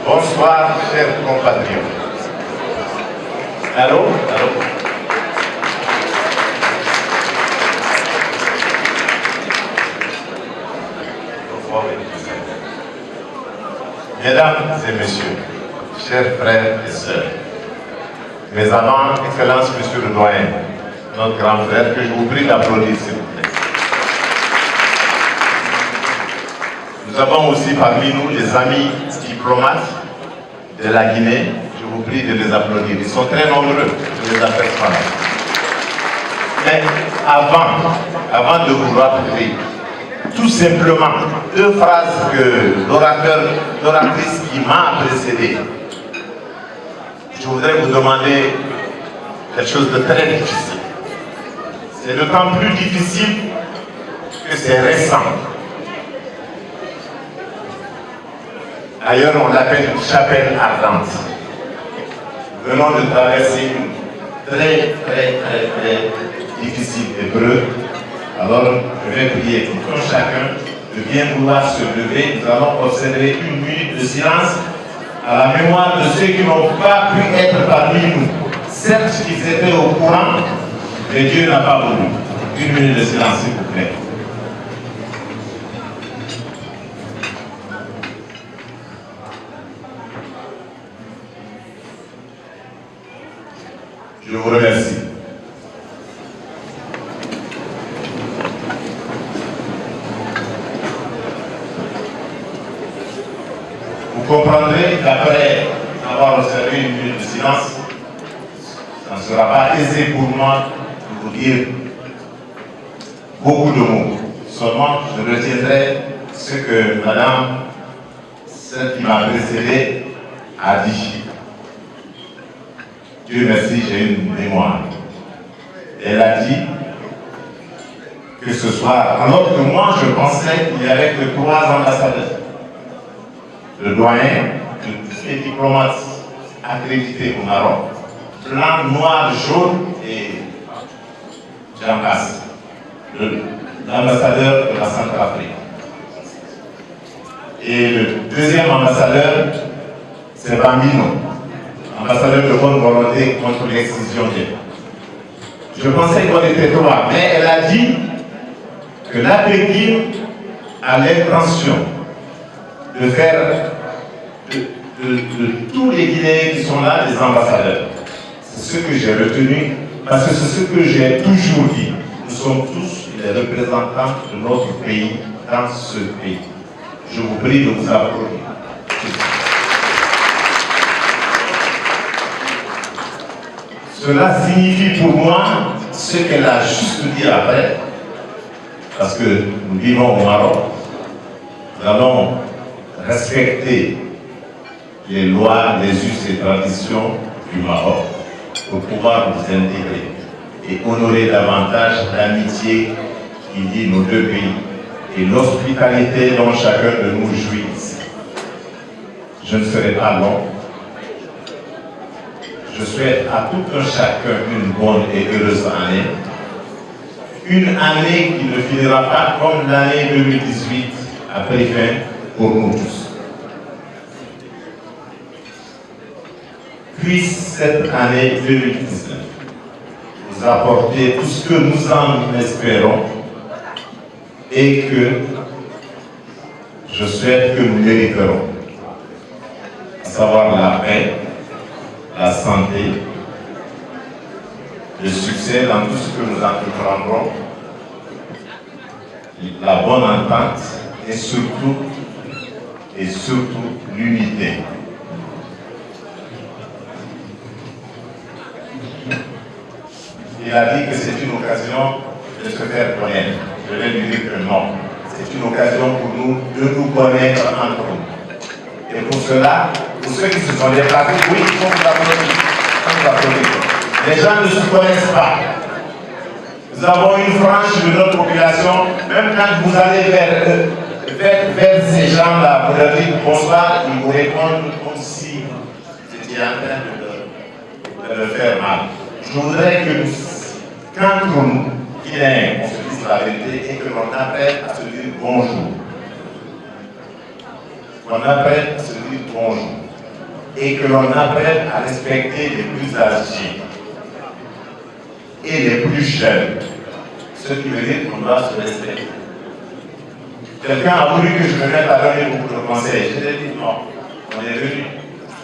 Bonsoir, chers compatriotes. Allô? Allô? Mesdames et messieurs, chers frères et sœurs, mes avant, Excellence, Monsieur le Doyen, notre grand frère, que je vous prie d'applaudir, s'il vous plaît. Nous avons aussi parmi nous des amis diplomates de la Guinée. Je vous prie de les applaudir. Ils sont très nombreux, je les appelle pas. Mais avant de vous rappeler, tout simplement, deux phrases que l'oratrice qui m'a précédé, je voudrais vous demander quelque chose de très difficile. C'est d'autant plus difficile que c'est récent. Ailleurs, on l'appelle une chapelle ardente. Nous venons de traverser une très difficile épreuve. Alors, je vais prier pour chacun de bien vouloir se lever. Nous allons observer une minute de silence à la mémoire de ceux qui n'ont pas pu être parmi nous. Certes, ils étaient au courant, mais Dieu n'a pas voulu. Une minute de silence, s'il vous plaît. Je vous remercie. Vous comprendrez qu'après avoir observé une minute de silence, ça ne sera pas aisé pour moi de vous dire beaucoup de mots. Seulement, je retiendrai ce que Madame, celle qui m'a précédé, a dit. Dieu merci, j'ai une mémoire. Elle a dit que ce soir, alors que moi je pensais qu'il y avait que 3 ambassadeurs, le doyen de tous les diplomates accrédités au Maroc, blanc, noir, jaune et j'en passe, l'ambassadeur de la Centrafrique. Et le deuxième ambassadeur, c'est Bambino, ambassadeur de bonne volonté contre l'excision des peuples. Je pensais qu'on était 3, mais elle a dit que la Pékin a l'intention de faire de tous les Guinéens qui sont là des ambassadeurs. C'est ce que j'ai retenu, parce que c'est ce que j'ai toujours dit. Nous sommes tous les représentants de notre pays dans ce pays. Je vous prie de vous applaudir. Cela signifie pour moi ce qu'elle a juste dit après, parce que nous vivons au Maroc, nous allons respecter les lois, les us et traditions du Maroc pour pouvoir nous intégrer et honorer davantage l'amitié qui lie nos deux pays et l'hospitalité dont chacun de nous jouit ici. Je ne serai pas long. Je souhaite à tout un chacun une bonne et heureuse année. Une année qui ne finira pas comme l'année 2018 a pris fin pour nous tous. Puisse cette année 2019 nous apporter tout ce que nous en espérons et que je souhaite que nous mériterons, à savoir la paix, la santé, le succès dans tout ce que nous entreprendrons, la bonne entente et surtout l'unité. Il a dit que c'est une occasion de se faire connaître. Je vais lui dire que non. C'est une occasion pour nous de nous connaître entre nous. Et pour cela, pour ceux qui se sont déplacés, oui, il faut vous applaudir. Les gens ne se connaissent pas. Nous avons une frange de notre population, même quand vous allez vers ces gens-là, vous leur dites bonsoir, ils vous répondent comme si vous étiez en train de le faire mal. Je voudrais que nous, quand nous, Guinéens, on se dise la vérité et que l'on apprenne à se dire bonjour. On apprenne à se dire bonjour. et que l'on apprenne à respecter les plus âgés et les plus jeunes. Ce qui veut dire qu'on doit se respecter. Quelqu'un a voulu que je me mette à donner beaucoup de conseils. Je lui ai dit non, on est venu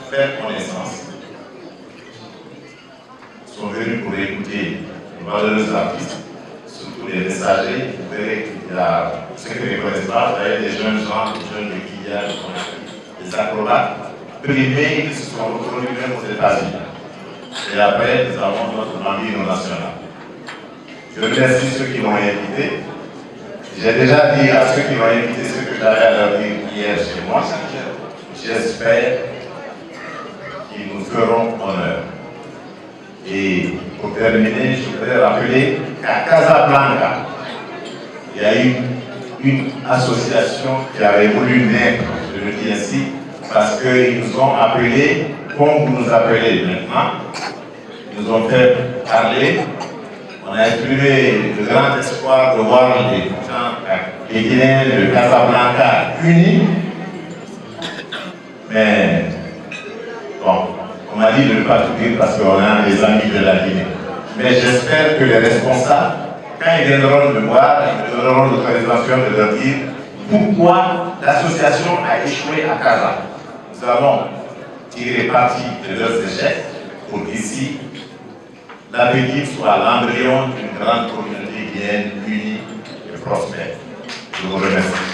faire connaissance. Ils sont venus pour écouter les valeureux artistes, surtout les messagers. Vous verrez qu'il y a ceux qui ne connaissent pas, vous avez des jeunes gens, des jeunes de Guillaume, des acrobates. Primés, ils se sont reproduits même aux États-Unis. Et après, nous avons notre bambino national. Je remercie ceux qui m'ont invité. J'ai déjà dit à ceux qui m'ont invité ce que j'avais à leur dire hier chez moi. J'espère qu'ils nous feront honneur. Et pour terminer, je voudrais rappeler qu'à Casablanca, il y a eu une association qui avait voulu naître, je le dis ainsi, parce qu'ils nous ont appelés, comme vous nous appelez maintenant. Ils nous ont fait parler. On a exprimé le grand espoir de voir les Guinéens de Casablanca unis. Mais, bon, on m'a dit de ne pas tout dire parce qu'on a des amis de la Guinée. Mais j'espère que les responsables, quand ils viendront me voir, ils me donneront l'autorisation de leur dire pourquoi l'association a échoué à Casa. Nous avons tiré parti de leurs échecs pour qu'ici, l'avenir soit l'embryon d'une grande communauté guinéenne unie et prospère. Je vous remercie.